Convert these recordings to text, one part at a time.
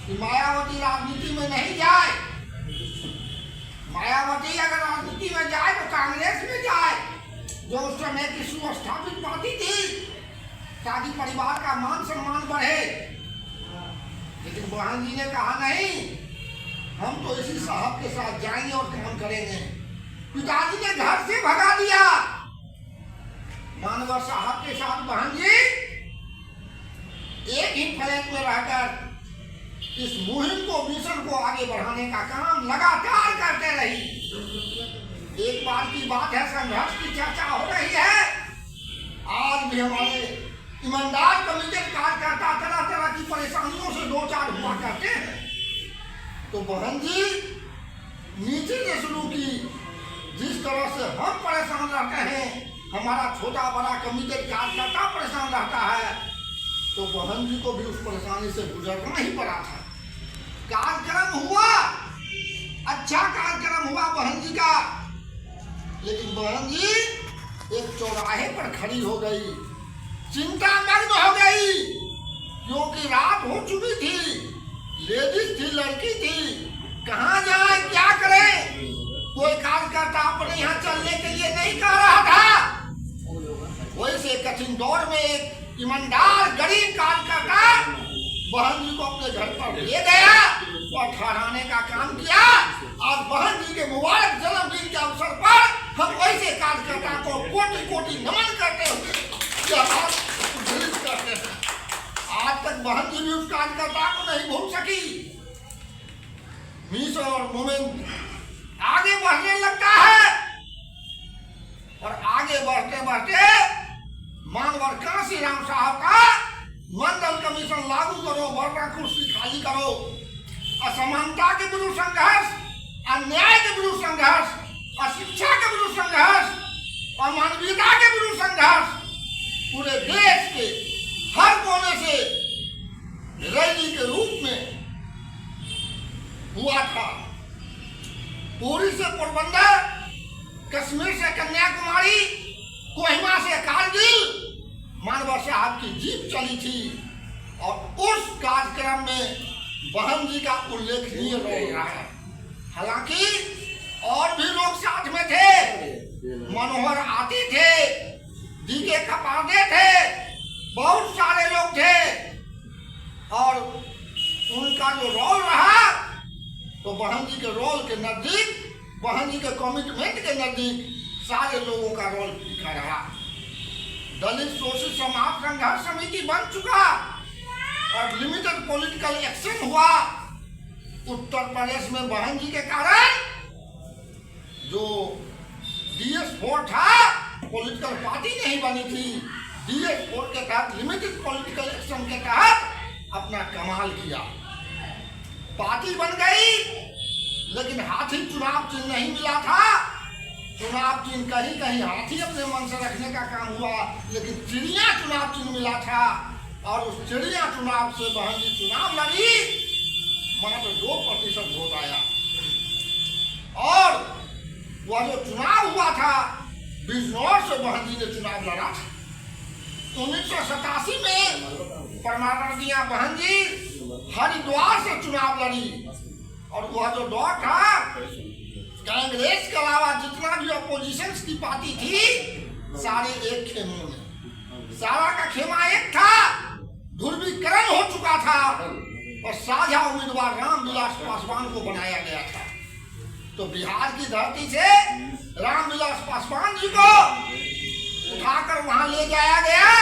कि मायावती राजनीति में नहीं जाए। मायावती अगर राजनीति में जाए तो कांग्रेस में जाए, जो उस समय की सुस्थापित पार्टी थी, ताकि परिवार का मान सम्मान बढ़े। लेकिन बहन जी ने कहा नहीं, हम तो इसी साहब के साथ जाएंगे और काम करेंगे। पिताजी ने घर से भगा दिया। मानवर साहब के साथ बहन जी एक ही फ्लैट में रहकर इस मुहिम को, मिशन को आगे बढ़ाने का काम लगातार करते रही। एक बार की बात है, संघर्ष की चर्चा हो रही है। आज भी हमारे ईमानदार कमिटेड कार्यकर्ता तरह तरह की परेशानियों से दो चार हुआ करते हैं, तो बहन जी नीचे से शुरू की। जिस तरह से हम परेशान रहते हैं, हमारा छोटा बड़ा कमिटेड कार्यकर्ता परेशान रहता है, तो बहन जी को भी उस परेशानी से गुजरना ही पड़ा था। कार्यक्रम हुआ, अच्छा कार्यक्रम हुआ बहन जी का, लेकिन बहन जी एक चौराहे पर खड़ी हो गई, चिंतामग्न हो गई, क्योंकि रात हो चुकी थी, लेडीज थी, लड़की थी, कहाँ जाए क्या करे। कोई कार्यकर्ता अपने यहाँ चलने के लिए नहीं कह रहा था। वैसे कठिन दौर में एक ईमानदार गरीब कार्यकर्ता बहन जी को अपने घर पर ले गया और ठहराने का काम किया। और बहन जी के मुबारक जन्मदिन के अवसर पर हम ऐसे कार्यकर्ता को कोटि कोटि नमन करते हुए करते हैं। आज तक बहन जी भी उस कार्यकर्ता को नहीं भूल सकी। मिशन और मोमेंट आगे बढ़ने लगता है, और आगे बढ़ते बढ़ते मानवर कांसी राम साहब का मंडल कमीशन लागू करो, वर्णा कुर्सी खाली करो, असमानता के विरुद्ध संघर्ष, अन्याय के विरुद्ध संघर्ष, अशिक्षा के विरुद्ध संघर्ष, अमानवीयता के विरुद्ध संघर्ष पूरे देश के हर कोने से रैली के रूप में हुआ था। पुरी से पोरबंदर, कश्मीर से कन्याकुमारी, कोहिमा से कारगिल मानवर साहब की जीप चली थी, और उस कार्यक्रम में बहन जी का उल्लेखनीय रोल रहा है। हालांकि और भी लोग साथ में थे, मनोहर आती थे, डीके कपाड़े थे, बहुत सारे लोग थे, और उनका जो रोल रहा, तो बहन जी के रोल के नजदीक, बहन जी के कमिटमेंट के नजदीक सारे लोगों का रोल लिखा रहा। दलित शोषित समाज संघर्ष समिति बन चुका और लिमिटेड पॉलिटिकल एक्शन हुआ। उत्तर प्रदेश में बहन जी के कारण जो DS4 था, पॉलिटिकल पार्टी नहीं बनी थी, DS4 के तहत लिमिटेड पॉलिटिकल एक्शन के तहत अपना कमाल किया, पार्टी बन गई। लेकिन हाथी चुनाव चिन्ह नहीं मिला था। चुनाव चिन्ह कहीं कहीं हाथी अपने मन से रखने का काम हुआ, लेकिन चिड़िया चुनाव चिन्ह मिला था, और उस चिड़िया चुनाव से बहन जी चुनाव लड़ी, मात्र 2% वोट आया। और वह जो चुनाव हुआ था, बिजनौर से बहन जी ने चुनाव लड़ा था। 1987 में परमानंदिया बहन जी हरिद्वार से चुनाव लड़ी, और वह जो दौर था, कांग्रेस के अलावा जितना भी अपोजिशन की पार्टी थी, सारे एक खेमे में, सारा का खेमा एक था, ध्रुवीकरण हो चुका था, और साझा उम्मीदवार रामविलास पासवान को बनाया गया था। तो बिहार की धरती से रामविलास पासवान जी को उठाकर वहां ले जाया गया।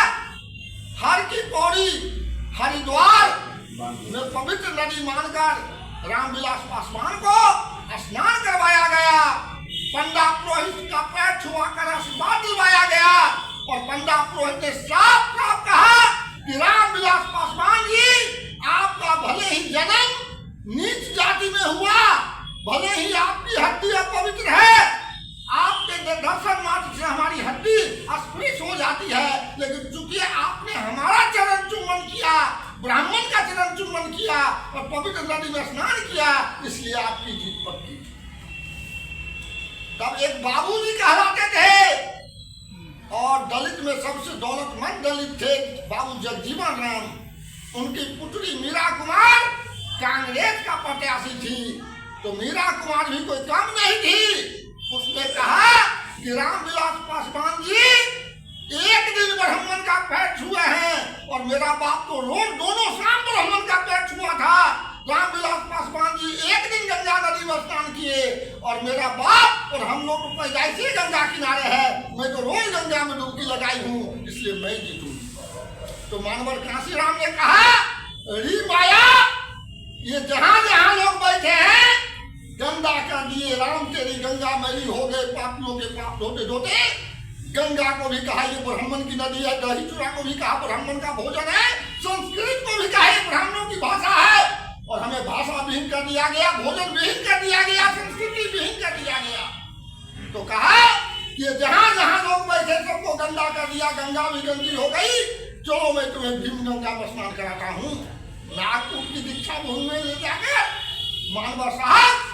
हर की पौड़ी हरिद्वार में पवित्र नदी मानकर रामविलास पासवान को स्नान करवाया गया। पंडा पुरोहित का पैर छुआकर आशीर्वाद दिलवाया गया, और पंडा पुरोहित ने साफ साफ कहा कि रामविलास पासवान जी, आपका भले ही जन्म नीच जाति में हुआ, भले ही आपकी हड्डी अपवित्र है, आपके दर्शन मात्र से हमारी हड्डी अस्पृश्य हो जाती है, लेकिन चूंकि आपने हमारा चरण चुम्बन किया, ब्राह्मण का चरण चुम्बन किया और पवित्र नदी में स्नान किया, इसलिए आपकी जीत पक्की। तब एक बाबूजी कहलाते थे, और दलित में सबसे दौलतमंद दलित थे बाबू जगजीवन राम। उनकी पुत्री मीरा कुमार प्रयासी थी, तो मीरा कुमार भी कोई कम नहीं थी। उसने कहा कि रामविलास पासवान जी एक दिन ब्राह्मण का पेट छुए हैं और मेरा बाप तो रोज दोनों शाम ब्राह्मण का पेट छुआ था। रामविलास पासवान जी एक दिन गंगा नदी में स्नान किए और मेरा बाप और हम लोग तो पैदाइशी गंगा किनारे है, मैं तो रोज गंगा में डुबकी लगाई हूँ, इसलिए मैं जीतूँ। तो मानवर कांसीराम ने कहा, री माया, ये जहां जहां लोग बैठे हैं गंगा कर दिए, राम तेरी गंगा मैली हो गए, पापियों के पाप धोते धोते। गंगा को भी कहा ये ब्राह्मण की नदी है, दही चूड़ा को भी कहा ब्राह्मण का भोजन है, संस्कृत को भी कहा ये ब्राह्मणों की भाषा है, और हमें भाषा विहीन कर दिया गया, भोजन विहीन कर दिया गया, संस्कृति विहीन कर दिया गया। तो कहा कि जहां जहां लोग बैठे सबको गंगा कर दिया, गंगा भी गंदी हो गई, चलो मैं तुम्हें भीम गंगा में स्नान कराता हूँ। नागपुर की दीक्षा भूमि में ले जाकर मानवा साहब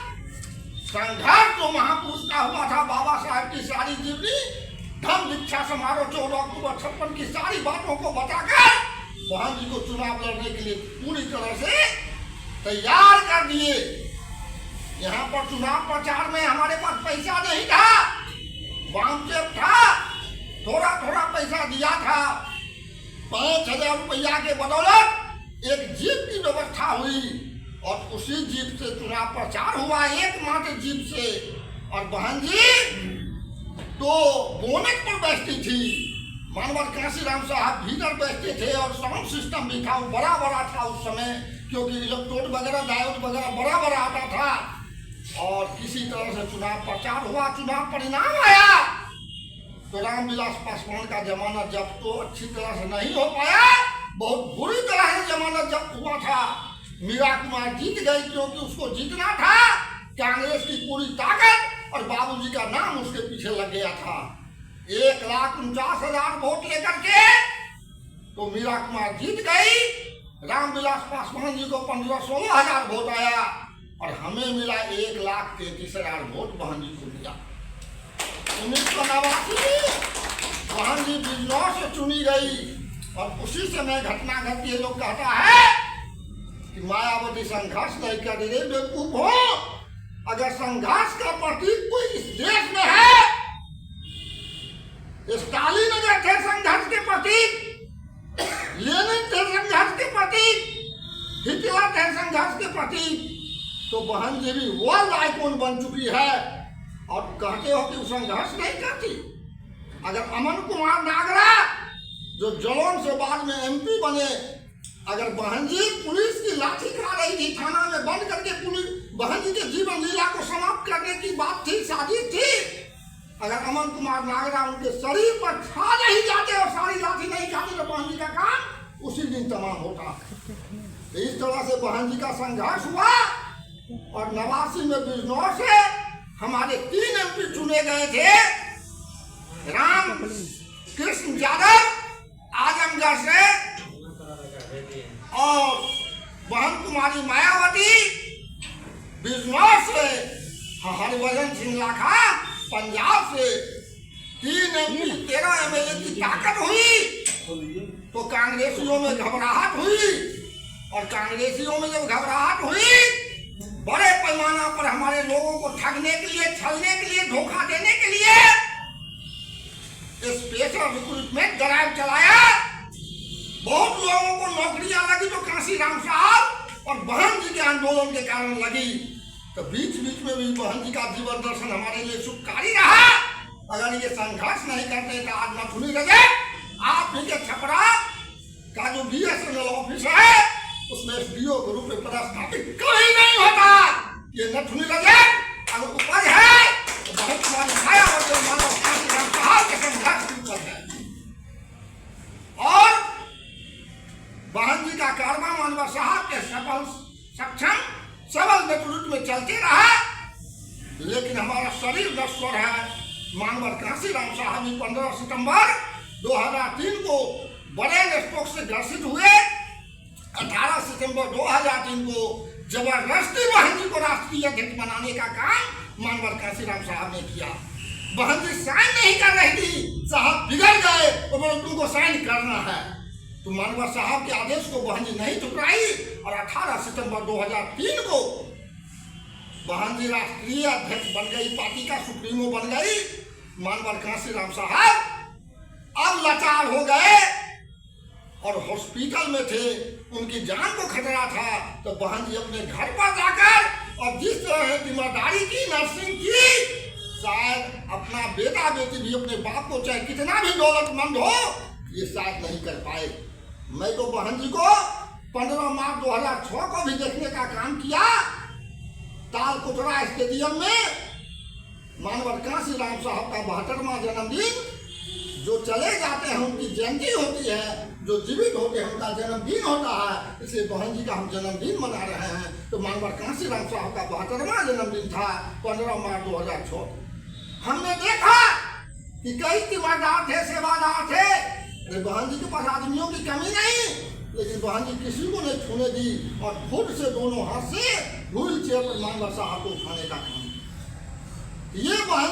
संघर्ष जो महापुरुष का हुआ था, बाबा साहब की सारी जीवनी, धर्म दीक्षा समारोह 14 अक्टूबर 56 की सारी बातों को बताकर बहन जी को चुनाव लड़ने के लिए पूरी तरह से तैयार कर दिए। यहाँ पर चुनाव प्रचार में हमारे पास पैसा नहीं था, वामचेप था, थोड़ा थोड़ा पैसा दिया था। 5,000 रुपया के बदौलत एक जीप की व्यवस्था हुई और उसी जीप से चुनाव प्रचार हुआ, एकमात्र जीप से। और बहन जी तो बोनट पर बैठती थी, मानवर कांसीराम साहब भीतर बैठते थे और साउंड सिस्टम भी था, वो बड़ा बड़ा था उस समय, क्योंकि इलेक्ट्रोड वगैरह डायोड वगैरह बड़ा बड़ा आता था। और किसी तरह से चुनाव प्रचार हुआ, चुनाव परिणाम आया तो रामविलास पासवान का जमानत जब्त तो अच्छी तरह से नहीं हो पाया, बहुत बुरी तरह से जमानत जब्त हुआ था। मीरा कुमार जीत गई क्योंकि उसको जीतना था, कांग्रेस की पूरी ताकत और बाबूजी का नाम उसके पीछे लग गया था। 1,49,000 वोट लेकर के तो मीरा कुमार जीत गई। रामविलास पासवान जी को 15-16 हजार वोट आया और हमें मिला 1,33,000 वोट बहन जी को मिला। 1989 बहन जी बिजनौर से चुनी गई और उसी समय घटना घटती है। लोग कहता है कि मायावती संघर्ष नहीं कर रही, बेवकूफ हो। अगर संघर्ष का प्रतीक कोई इस देश में है, स्टालिन अगर थे संघर्ष के प्रतीक, लेनिन थे संघर्ष के प्रतीक, हिटलर थे संघर्ष के प्रतीक, तो बहन जी भी वर्ल्ड आइकॉन बन चुकी है और कहते हो कि वो संघर्ष नहीं करती। अगर अमन कुमार नागरा जो जलौन से बाद में MP बने, अगर बहन जी पुलिस की लाठी खा रही थी, थाना में बंद करके पुलिस बहन जी के जीवन लीला को समाप्त करने की बात थी, साजिश थी, अगर अमन कुमार नागरा उनके शरीर पर छा नहीं जाते और सारी लाठी नहीं खाते तो बहन जी का काम उसी दिन तमाम होता। इस तरह से बहन जी का संघर्ष हुआ और 89 में बिजनौर से हमारे 3 MP चुने गए थे। राम कृष्ण यादव आजमगढ़ से और बहन कुमारी मायावती बिजनौर से, हरिभजन सिंह लाखा पंजाब से। 3 MP 13 MLA की ताकत हुई तो कांग्रेसियों में घबराहट हुई और कांग्रेसियों में जब घबराहट हुई, बड़े पैमाना पर हमारे लोगों को ठगने के लिए, छलने के लिए, धोखा देने के लिए स्पेशल रिक्रूटमेंट ड्राइव चलाया। बहुत लोगों को नौकरियां लगी तो कांसीराम साहब और बहन जी के आंदोलन के कारण लगी। तो बीच बीच में भी बहन जी का जीवन दर्शन हमारे लिए सुखकारी रहा। अगर ये संघर्ष नहीं करते तो आज नथुनी रजक आप भी के छपरा का जो BSNL ऑफिस है उसमें SDO के रूप में पदस्थापित कभी नहीं होता। ये नथुनी रजक अगर उपज है तो बहुत कुमारी मायावती और मानव कांसीराम साहब के संघर्ष की उपज है। और बहन जी का कारवा मानव साहब के सफल सक्षम सबल नेतृत्व में चलते रहा, लेकिन हमारा शरीर नश्वर है। मानवर कांसीराम साहब 15 सितंबर 2003 को बड़े स्ट्रोक से ग्रसित हुए। 18 सितंबर 2003 को जबरदस्ती बहन जी को राष्ट्रीय अध्यक्ष बनाने का काम मानवर कांसीराम साहब ने किया। बहन जी साइन नहीं कर रही थी, साहब बिगड़ गए और बोले तुमको साइन करना है, तो मानवर साहब के आदेश को बहन जी नहीं ठुकराई और 18 सितंबर 2003 को बहन जी राष्ट्रीय अध्यक्ष बन गई, पार्टी का सुप्रीमो बन गई। मानवर कांसीराम साहब अब लाचार हो गए और हॉस्पिटल में थे, उनकी जान को खतरा था। तो बहन जी अपने घर पर जाकर और जिस तरह जिम्मेदारी की नर्सिंग की, शायद अपना बेटा बेटी भी अपने बाप को चाहे कितना भी दौलतमंद हो, ये शायद नहीं कर पाए। मैं तो बहन जी को 15 मार्च 2006 को भी देखने का काम किया। तालकोटरा स्टेडियम में मानवर कांसीराम साहब का 72वां जन्मदिन, जो चले जाते हैं उनकी जयंती होती है, जो जीवित होते हैं उनका जन्मदिन होता है, इसलिए बहन जी का हम जन्मदिन मना रहे हैं। तो मानवर कांसीराम साहब का 72वां जन्मदिन था 15 मार्च 2006। हमने देखा कि कई तीमारदार थे, सेवादार थे। अरे बहन जी के पास आदमियों की कमी नहीं, लेकिन बहन जी किसी को नहीं छूने दी और खुद से दोनों हाथ से व्हील चेयर पर मानवर साहब को उठाने का काम। ये बहन